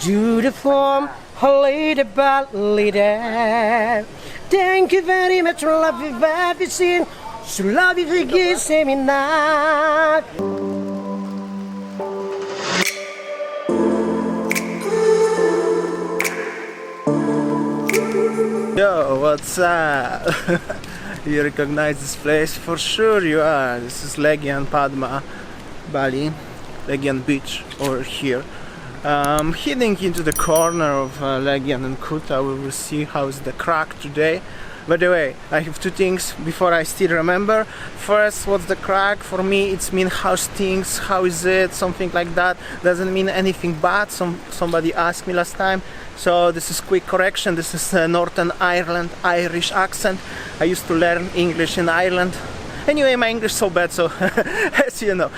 Beautiful lady, Bali there. Thank you very much, love you, everything. So love you, forgive me now. Yo, what's up? You recognize this place? For sure you are. This is Legian Padma, Bali, Legian Beach over here. Heading into the corner of Legian and Kuta. We will see how's the crack today. By the way, I have two things before I still remember. First, what's the crack? For me, it's mean how's things, how is it, something like that. Doesn't mean anything bad. Somebody asked me last time. So this is quick correction. This is Northern Ireland Irish accent. I used to learn English in Ireland. Anyway, my English is so bad, so as you know.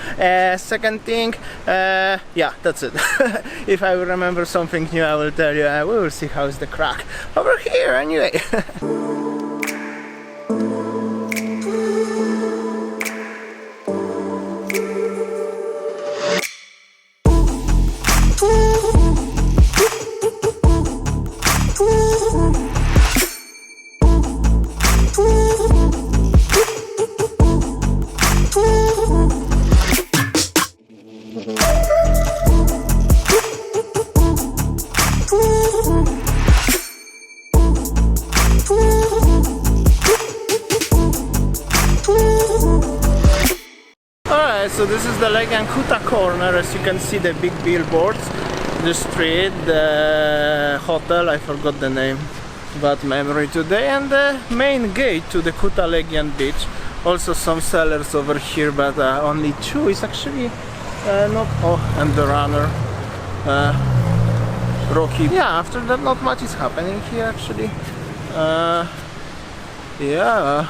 Second thing, yeah, that's it. If I will remember something new, I will tell you. We will see how's the crack over here. Anyway. So this is the Legian Kuta corner. As you can see, the big billboards, the street, the hotel, I forgot the name, bad memory today, and the main gate to the Kuta Legian Beach. Also some sellers over here, but only two is actually not. Oh, and the runner, Rocky. Yeah, after that not much is happening here actually. Yeah.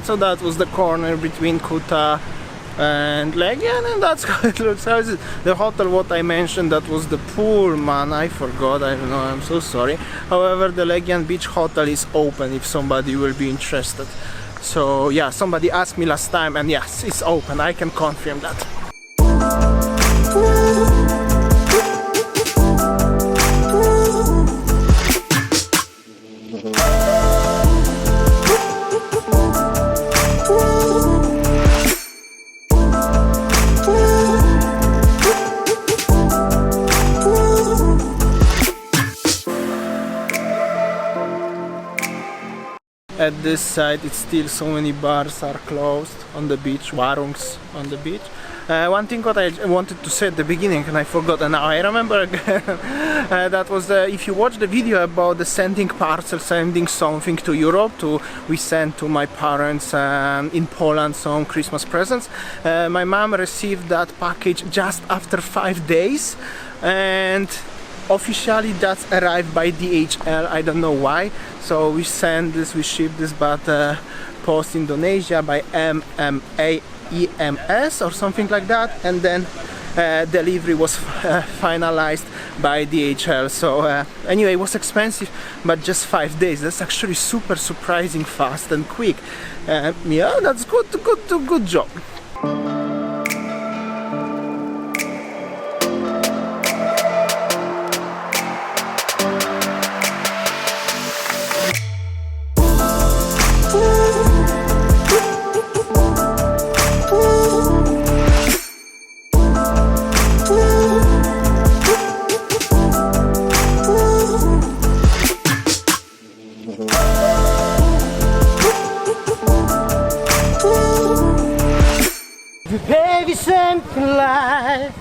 So that was the corner between Kuta and Legian, and that's how it looks. How is it? The hotel, what I mentioned, that was the pool, man. I forgot, I don't know, I'm so sorry. However, the Legian Beach Hotel is open if somebody will be interested. So yeah, somebody asked me last time, and yes, it's open. I can confirm that. At this side, it's still so many bars are closed on the beach, warungs on the beach. One thing what I wanted to say at the beginning and I forgot, and now I remember again. That was if you watch the video about the sending parcel, sending something to Europe. We sent to my parents in Poland some Christmas presents. My mom received that package just after 5 days, and officially that's arrived by DHL. I don't know why. So we send this, we ship this, but post Indonesia by mrmrs or something like that, and then delivery was finalized by DHL. So anyway, it was expensive, but just 5 days. That's actually super surprising, fast and quick. Yeah, that's good job. Baby, something like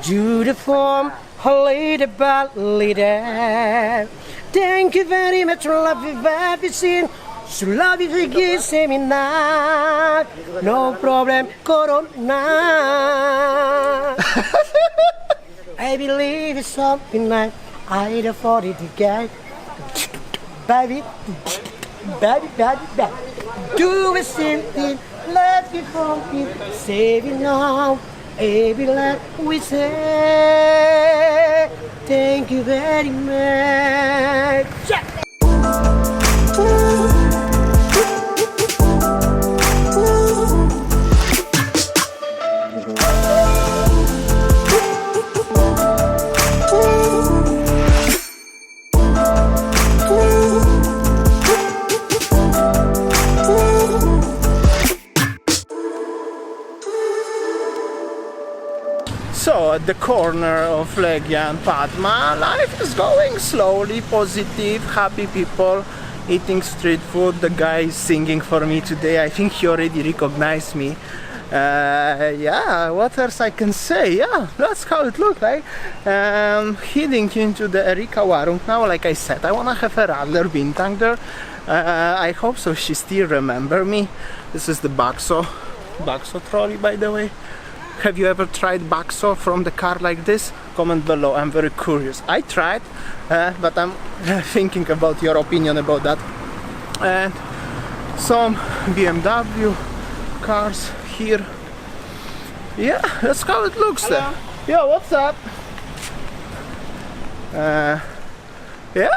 beautiful lady, Bali there. Thank you very much, love you, everything. Sulavi figi seminar, no problem, corona. I believe it's something like I'd afford it to get. Baby, baby, baby, baby. Do a something, let me from it, save it now. Baby, let we say thank you very much. Yeah. So at the corner of Legian Padma, life is going slowly, positive, happy people eating street food. The guy is singing for me today. I think he already recognized me. Yeah, what else I can say? Yeah, that's how it looked like. Heading into the Erika Warung now. Like I said, I wanna have a radler Bintang there. I hope so. She still remember me. This is the bakso trolley, by the way. Have you ever tried bakso from the car like this? Comment below, I'm very curious. I tried, but I'm thinking about your opinion about that. And some BMW cars here. Yeah, that's how it looks. Hello. Yeah, what's up? Yeah.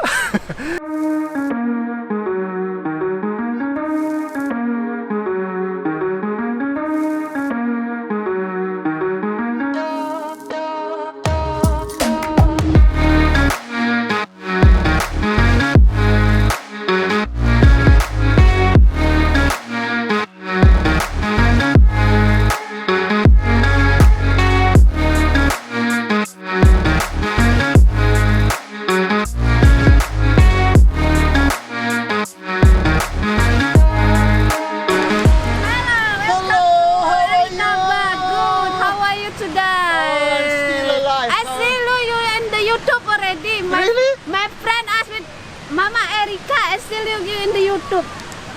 Mama Erika, I still you in the YouTube.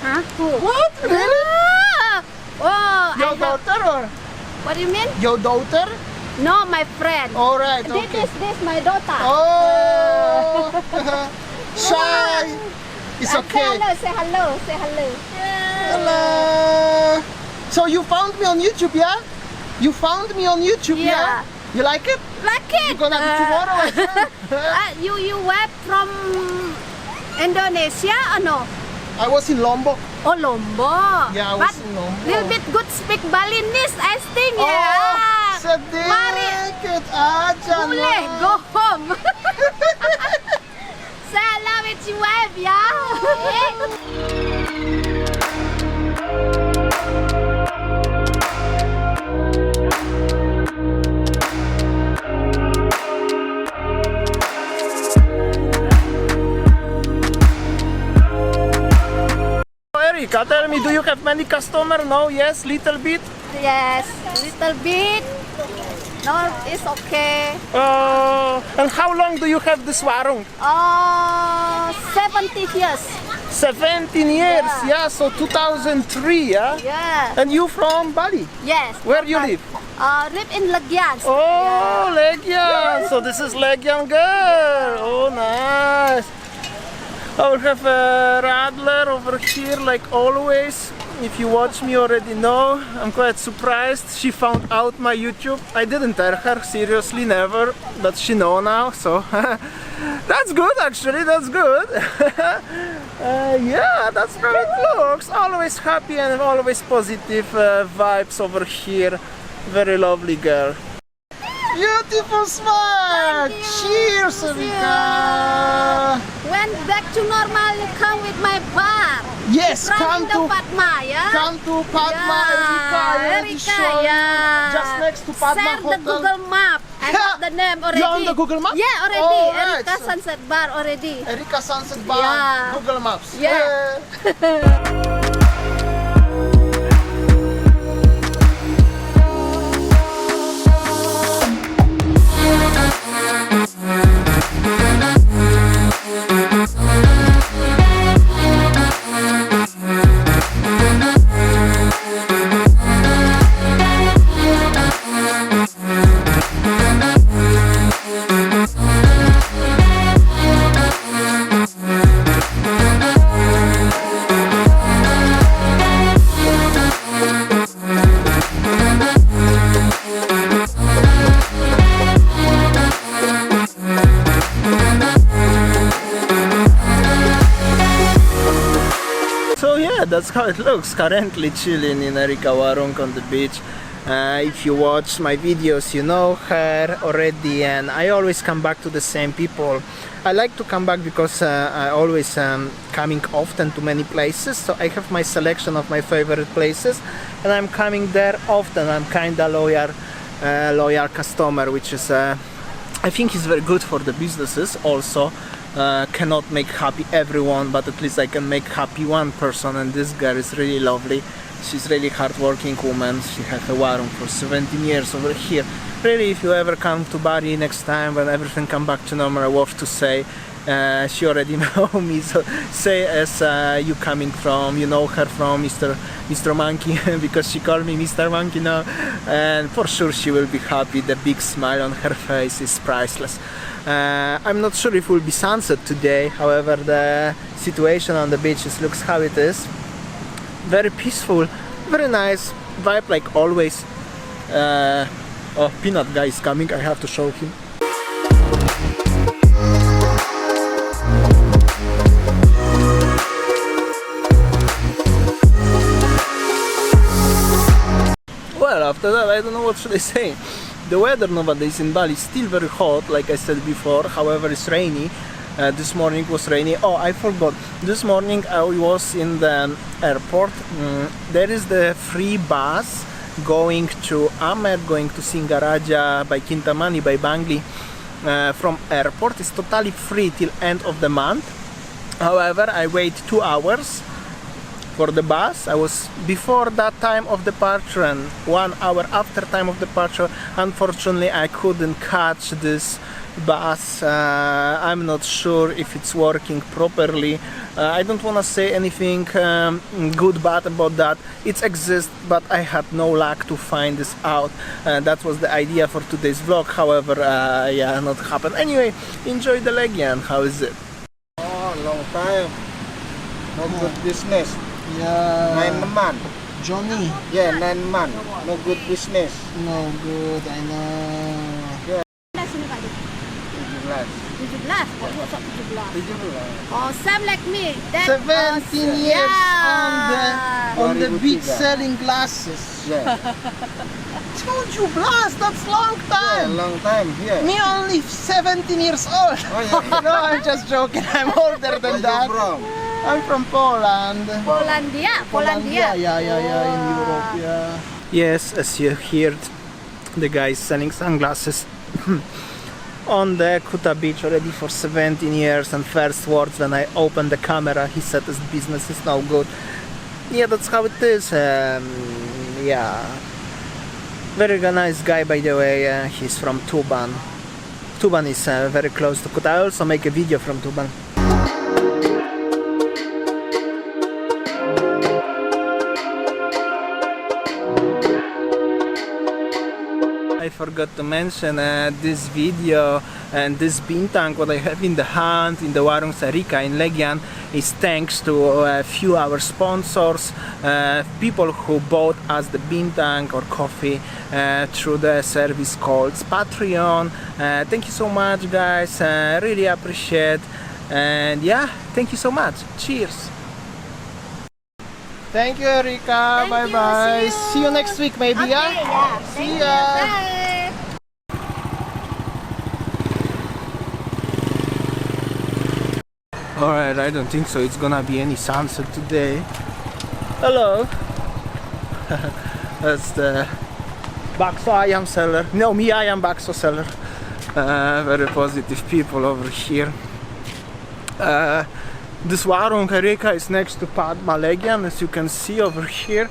Huh? What? Really? Oh, Your daughter or? What do you mean? Your daughter? No, my friend. All right, okay. This my daughter. Oh, shy. It's okay. Say hello, say hello. Hello. So you found me on YouTube, yeah? You found me on YouTube, yeah? You like it? Like it. You're gonna be tomorrow. You were from Indonesia or no? I was in Lombok. Oh, Lombok. Yeah, I was in Lombok. Little bit good speak Balinese, I think. Oh, sedikit aja. Boleh, go home. Salam with your wife, yeah. Erika, tell me, do you have many customers? No? Yes? Little bit? Yes, little bit. No, it's okay. And how long do you have this warung? 70 years. 17 years, yeah, so 2003, yeah? Yeah. And you from Bali? Yes. Where you live? Live in Legian. Oh, Legian. So this is Legian girl. Oh, nice. I will have a radler over here like always. If you watch me already know, I'm quite surprised. She found out my YouTube. I didn't tell her, seriously, never, but she know now, so that's good actually, that's good. Yeah, that's how it looks. Always happy and always positive vibes over here. Very lovely girl. Beautiful smile! Cheers, Erika! When back to normal, you come with my bar. Yes, come to Padma, yeah? Come to Padma, Erika, yeah. Just next to Padma Share Hotel. the Google Map. I have the name already. You're on the Google Map? Yeah, already. Oh, right. Erika Sunset Bar already. Erika Sunset Bar, Yeah. Google Maps. Yeah. that's how it looks. Currently chilling in Erika Warung on the beach. If you watch my videos, you know her already, and I always come back to the same people. I like to come back because I always coming often to many places, so I have my selection of my favorite places, and I'm coming there often. I'm kinda loyal customer, which is I think is very good for the businesses also. Cannot make happy everyone, but at least I can make happy one person, and this girl is really lovely. She's really hard-working woman. She has a warung for 17 years over here. Really, if you ever come to Bali next time when everything come back to normal, I have to say she already know me, so say as you coming from, you know her from Mr. Monkey, because she called me Mr. Monkey now, and for sure she will be happy. The big smile on her face is priceless. I'm not sure if it will be sunset today, however the situation on the beaches looks how it is. Very peaceful, very nice vibe like always. Oh, Peanut guy is coming, I have to show him. Well, after that I don't know what should I say. The weather nowadays in Bali is still very hot, like I said before, however it's rainy. This morning was rainy. Oh, I forgot. This morning I was in the airport. There is the free bus going to Amed, going to Singaraja, by Kintamani, by Bangli, from airport. It's totally free till end of the month. However, I wait 2 hours for the bus. I was before that time of departure and 1 hour after time of departure. Unfortunately, I couldn't catch this bus. I'm not sure if it's working properly. I don't want to say anything good bad about that. It exists, but I had no luck to find this out. That was the idea for today's vlog. However, yeah, not happened. Anyway, enjoy the Legian. How is it? Oh, long time. No good business. Yeah. 9 months. Johnny. Yeah, 9 months. No good business. No good, I know. 17. Oh, sok 17. Oh, same like me. That, 17 years on the Very beach good, selling glasses. Yeah. Told you, blast, that's long Yeah, time. long time here. Me only 17 years old. Oh, yeah. No, I'm just joking. I'm older than Where that. you from? I'm from Poland. Polandia. Yeah, in Europe, yeah. Yes, as you heard, the guy is selling sunglasses on the Kuta beach already for 17 years, and first words when I opened the camera, he said his business is no good. Yeah, that's how it is. Yeah, very nice guy, by the way. He's from Tuban. Tuban is very close to Kuta. I also make a video from Tuban. I forgot to mention this video and this bintang what I have in the hand in the Warung Erika in Legian is thanks to a few our sponsors, people who bought us the bintang or coffee through the service called Patreon. Thank you so much, guys. Really appreciate, and yeah, thank you so much. Cheers. Thank you, Erika. Bye bye. See you next week, maybe. Okay, yeah. See ya. Bye. Alright, I don't think so. It's gonna be any sunset today. Hello. That's the bakso ayam seller. No, me ayam bakso seller. Very positive people over here. This Warung Erika is next to Padma Legian, as you can see over here.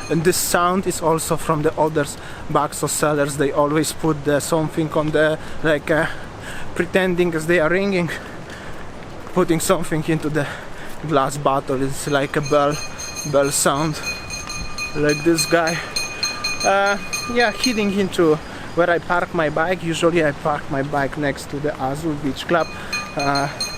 And this sound is also from the other bakso sellers. They always put something on the, like pretending as they are ringing, putting something into the glass bottle. It's like a bell sound, like this guy. Yeah, heading into where I park my bike. Usually I park my bike next to the Azul Beach Club.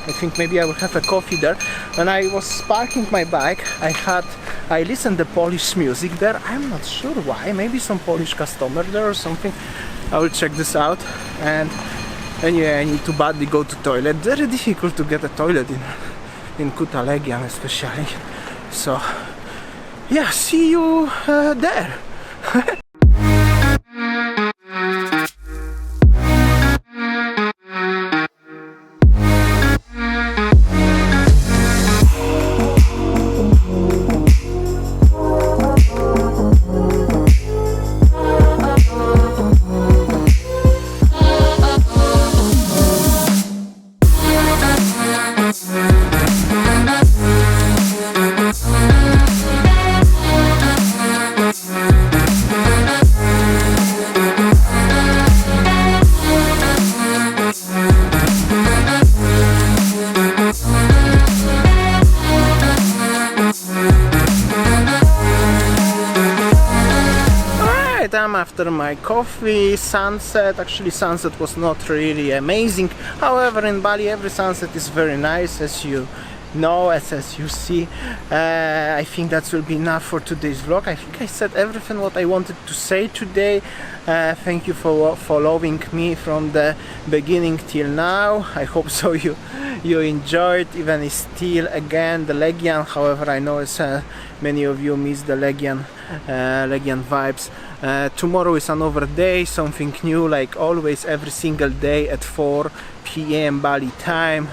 I think maybe I will have a coffee there. When I was parking my bike, I listened to Polish music there. I'm not sure why. Maybe some Polish customer there or something. I will check this out. And yeah, I need to badly go to toilet. Very difficult to get a toilet in Kuta Legian especially. So yeah, see you there. I'm after my coffee, sunset. Actually, sunset was not really amazing. However, in Bali every sunset is very nice, as you know, as you see. I think that will be enough for today's vlog. I think I said everything what I wanted to say today. Thank you for following me from the beginning till now. I hope so you enjoyed, even still again the Legian. However, I know many of you miss the Legian vibes. Tomorrow is another day, something new, like always, every single day at 4 p.m. Bali time.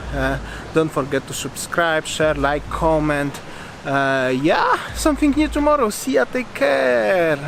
Don't forget to subscribe, share, like, comment. Yeah, something new tomorrow. See ya, take care.